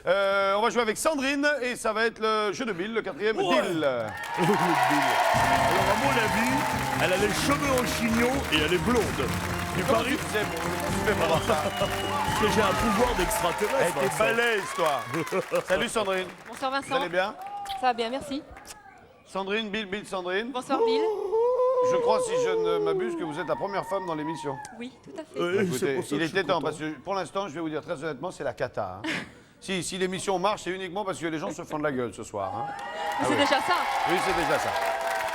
On va jouer avec Sandrine et ça va être le jeu de Bill, le quatrième deal. Alors, à mon avis, elle a les cheveux en chignon et elle est blonde. Tu Comment paries tu faisais pour voir ça? Parce que j'ai un pouvoir d'extraterrestre. Elle était Vincent. balèze, toi. Salut Sandrine. Bonsoir Vous Vincent. allez bien? Ça va bien, merci. Sandrine, Bill, Sandrine. Bonsoir Bill. Je crois, si je ne m'abuse, que vous êtes la première femme dans l'émission. Oui, tout à fait. Oui, c'est Écoutez, pour ça il que je suis était temps, content. parce que pour l'instant, je vais vous dire très honnêtement, c'est la cata. Hein. Si l'émission marche, c'est uniquement parce que les gens se font de la gueule ce soir. Hein. Mais c'est déjà ça. Oui, c'est déjà ça.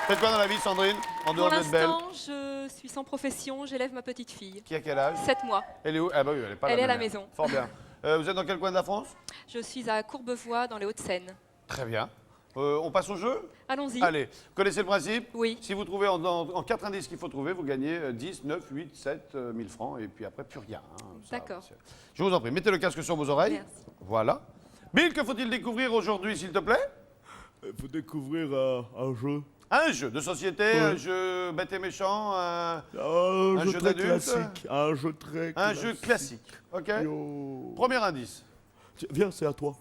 Faites quoi dans la vie, Sandrine? En Pour dehors d'être belle. l'instant, je suis sans profession, j'élève ma petite fille. Qui a quel âge? 7 mois. Elle est où? Ah bah oui, elle est pas là. Elle est à la ma mère. maison. Fort bien. Vous êtes dans quel coin de la France? Je suis à Courbevoie, dans les Hauts-de-Seine. Très bien. On passe au jeu? Allons-y. Allez, vous connaissez le principe? Oui. Si vous trouvez en 4 indices qu'il faut trouver, vous gagnez 10, 9, 8, 7 000 francs et puis après plus rien. Hein. Ça, D'accord. Je vous en prie, mettez le casque sur vos oreilles. Merci. Voilà. Bill, que faut-il découvrir aujourd'hui, s'il te plaît? Il faut découvrir un jeu. Un jeu de société, Ouais. un jeu bête et méchant, un Un jeu jeu très d'adulte. classique. Un jeu très classique. jeu classique. OK? Yo. Premier indice. Tiens, viens, c'est à toi.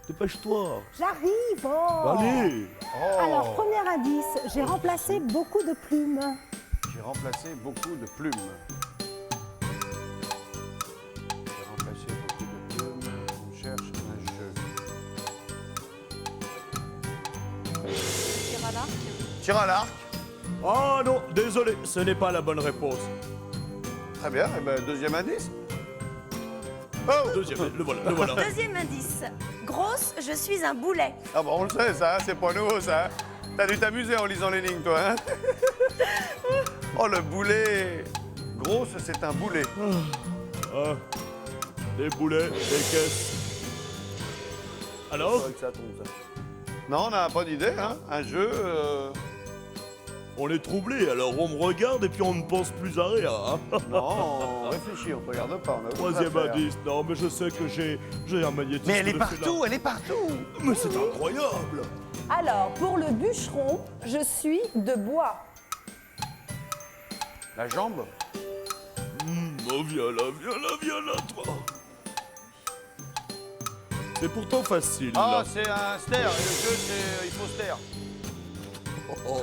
Dépêche-toi. J'arrive. Oh. Allez. Oh, Alors, premier indice, j'ai remplacé beaucoup de plumes. j'ai remplacé beaucoup de plumes. J'ai remplacé beaucoup de plumes. On cherche un jeu. Tire à l'arc. Tir à l'arc. Ah non, désolé, ce n'est pas la bonne réponse. Très bien. Eh ben, deuxième indice. Oh! Deuxième, le voilà, le voilà. Deuxième indice. Grosse, je suis un boulet. Ah bon, on le sait, ça, c'est pas nouveau, ça. T'as dû t'amuser en lisant les lignes, toi, hein? Oh, le boulet! Grosse, c'est un boulet. Ah, des boulets, des caisses. Alors, Que ça tombe, ça. Non, on n'a pas d'idée, hein? Un jeu. on est troublé, alors on me regarde et puis on ne pense plus à rien. Hein. Non, on réfléchit, on ne regarde pas. On a autre chose à Troisième faire. indice, non mais je sais que j'ai un magnétisme. Mais elle est de partout, elle est partout! félin. Mais c'est incroyable. Alors, pour le bûcheron, je suis de bois. La jambe? Oh, viens là, toi. C'est pourtant facile. Ah, là. c'est un ster. Le jeu, c'est. Il faut ster. Oh,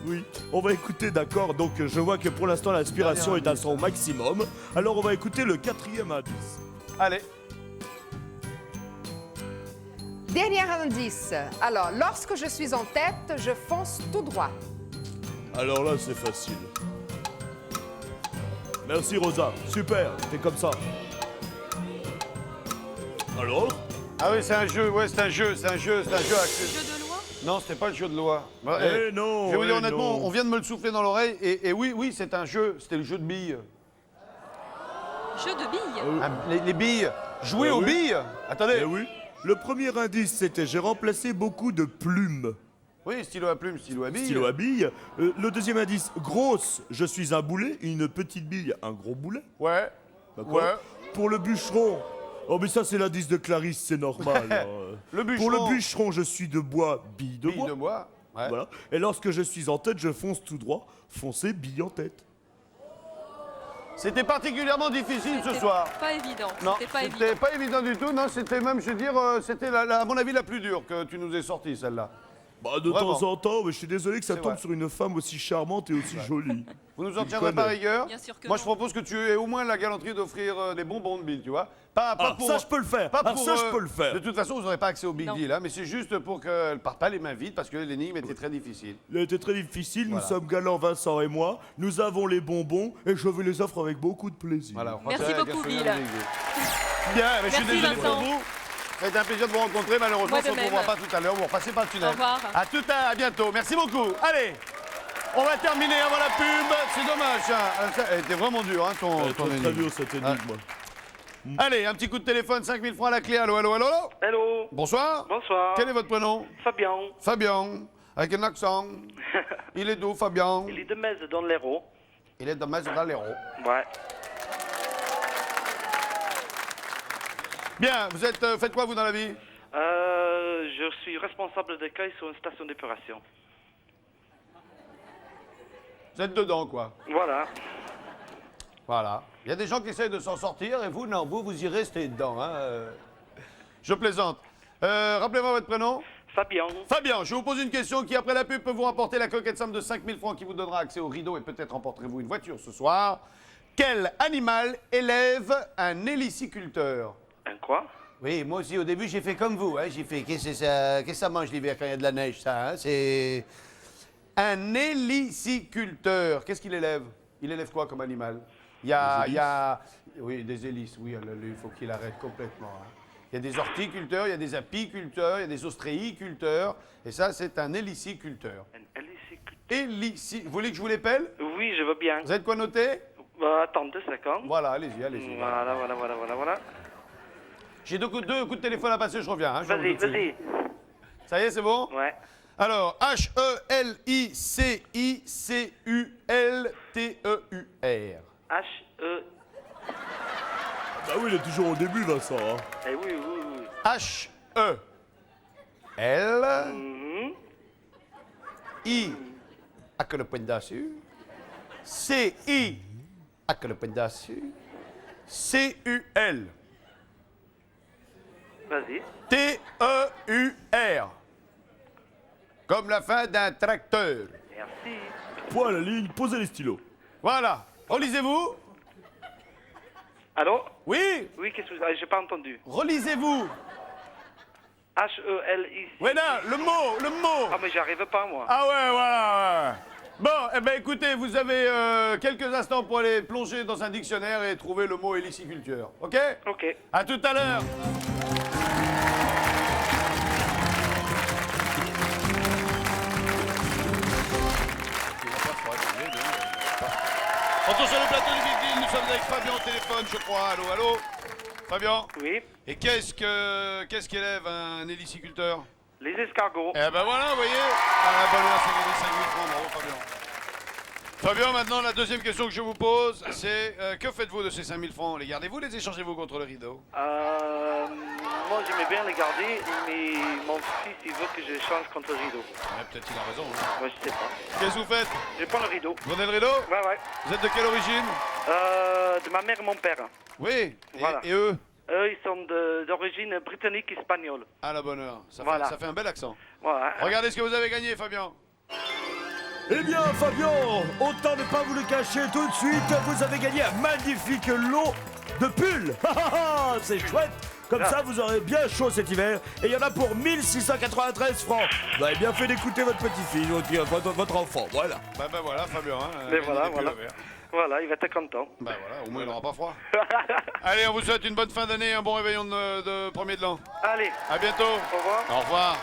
oui, on va écouter, d'accord. Donc je vois que pour l'instant l'inspiration est Dernier à son maximum. Alors on va écouter le quatrième indice. Allez. Dernier indice. Alors, lorsque je suis en tête, je fonce tout droit. Alors là, c'est facile. Merci Rosa, super, t'es comme ça. Alors? Ah oui, c'est un jeu, ouais, c'est un jeu axé. Jeu de loi. Non, c'était pas le jeu de loi. Bah, Eh non, Je vais vous dire eh honnêtement, non. on vient de me le souffler dans l'oreille et oui, c'est un jeu. C'était le jeu de billes. Jeu de billes. Ah, les billes. Jouer aux oui. billes. Attendez. Eh oui. Le premier indice, c'était j'ai remplacé beaucoup de plumes. Oui, stylo à plume, stylo à billes. Stylo à bille. Le deuxième indice, grosse, je suis un boulet. Une petite bille, un gros boulet. Ouais. D'accord. Ouais. Pour le bûcheron, oh mais ça c'est l'indice de Clarisse, c'est normal. hein. Le Pour le bûcheron. bûcheron, je suis de bois, bille de Billes bois. de bois. Ouais. Voilà. Et lorsque je suis en tête, je fonce tout droit. Foncer, bille en tête. C'était particulièrement difficile ce C'était soir. Pas évident. Non, C'était pas évident. c'était pas évident du tout. Non, c'était même, je veux dire, c'était à mon avis la plus dure que tu nous aies sortie, celle-là. Bah, de Vraiment. temps en temps, mais je suis désolé que ça C'est tombe vrai. sur une femme aussi charmante et aussi jolie. Vous nous en Tu tiendrez connais. par rigueur. Bien sûr que Moi, non. je propose que tu aies au moins la galanterie d'offrir des bonbons de Bill, tu vois. Pas Ah, pour, ça, je peux le faire. pas Ah, pour, ça, je peux le faire. De toute façon, vous n'aurez pas accès au Big Non. Deal, hein, mais c'est juste pour qu'elle ne parte pas les mains vides parce que l'énigme était très difficile. Il a été très difficile, Voilà. nous sommes galants Vincent et moi, nous avons les bonbons et je vais les offrir avec beaucoup de plaisir. Voilà, on Merci croit que c'est beaucoup, la Bill. gasolina de Big Deal. Bien, mais je suis Merci, désolé Vincent. pour vous. Ça a été un plaisir de vous rencontrer. Malheureusement, Moi on de ne se retrouvera même. pas tout à l'heure. Vous repassez par le tunnel. Au revoir. À bientôt. Merci beaucoup. Allez, on va terminer avant la pub. C'est dommage. Hein. Ça, elle était vraiment dure, hein, ton Très énigme. dur cette énigme. Allez, un petit coup de téléphone, 5 000 francs à la clé. Allô, allô, allô, allô. Hello, Bonsoir. bonsoir. Quel est votre prénom? Fabien. Fabien. Avec un accent. Il est d'où, Fabien? Il est de Metz dans l'Hérault. Il est de Metz-Galero. Ouais. Bien, vous êtes, faites quoi, vous, dans la vie? Je suis responsable d'accueil sur une station d'épuration. Vous êtes dedans, quoi. Voilà. Voilà. Il y a des gens qui essayent de s'en sortir et vous, non, vous y restez dedans. Hein. Je plaisante. Rappelez-moi votre prénom. Fabien. Fabien, je vous pose une question qui, après la pub, peut vous rapporter la coquette somme de 5000 francs qui vous donnera accès au rideau et peut-être remporterez-vous une voiture ce soir. Quel animal élève un héliciculteur? Un quoi? Oui, moi aussi, au début, j'ai fait comme vous. Hein. J'ai fait, qu'est-ce que ça mange l'hiver quand il y a de la neige, ça? Hein? C'est... Un héliciculteur, qu'est-ce qu'il élève? Il élève quoi comme animal? Il y a... Oui, des hélices, oui, il faut qu'il arrête complètement. Hein. Il y a des horticulteurs, il y a des apiculteurs, il y a des ostréiculteurs, et ça, c'est un héliciculteur. Un héliciculteur. Vous voulez que je vous l'épelle? Oui, je veux bien. Vous avez de quoi noter? Bah, attends 2 secondes. Voilà, allez-y. Voilà. J'ai deux coups de téléphone à passer, je reviens. Hein, je reviens Vas-y, tout de suite. vas-y. Ça y est, c'est bon? Ouais. Alors, H-E-L-I-C-I-C-U-L-T-E-U-R. H-E... Bah oui, il est toujours au début, Vincent. Hein. Eh oui. H-E-L... Mhm. I, avec le point dessus. C-I, avec le point dessus. C-U-L. Vas-y. T-E-U-R. Comme la fin d'un tracteur. Merci. Point à la ligne, posez les stylos. Voilà. Relisez-vous. Allô? Oui. Oui, qu'est-ce que... J'ai pas entendu. Relisez-vous. H-E-L-I... Oui, là, le mot. Ah, mais j'y arrive pas, moi. Ah ouais, voilà. Ouais. Bon, eh ben écoutez, vous avez quelques instants pour aller plonger dans un dictionnaire et trouver le mot héliciculteur. OK? Ok. À tout à l'heure. Retour sur le plateau du Big Deal, nous sommes avec Fabien au téléphone, je crois. Allô? Fabien? Oui. Et qu'est-ce qu'élève un héliciculteur? Les escargots. Eh ben voilà, vous voyez. À la bonne heure, c'est gagné 5000 francs, bravo Fabien. Fabien, maintenant, la deuxième question que je vous pose, c'est que faites-vous de ces 5000 francs? Les gardez-vous, les échangez-vous contre le rideau? Moi, j'aimais bien les garder, mais mon fils, il veut que je les change contre le rideau. Ouais, peut-être qu'il a raison. Hein. Moi, je sais pas. Qu'est-ce que vous faites? Je prends le rideau. Vous prenez le rideau? Ouais. Vous êtes de quelle origine? De ma mère et mon père. Oui. Voilà. Et eux? Eux, ils sont d'origine britannique-espagnole. À la bonne heure. Ça fait un bel accent. Voilà. Regardez ce que vous avez gagné, Fabien. Eh bien, Fabien, autant ne pas vous le cacher tout de suite, vous avez gagné un magnifique lot de pulls. C'est chouette. Comme ça, vous aurez bien chaud cet hiver. Et il y en a pour 1693 francs. Vous avez bien fait d'écouter votre petit-fille, votre enfant, voilà. Bah voilà, Fabien. Hein, Mais voilà. Voilà, il va être content. Bah voilà, au moins il n'aura pas froid. Allez, on vous souhaite une bonne fin d'année et un bon réveillon de premier de l'an. Allez, À bientôt. au revoir. Au revoir.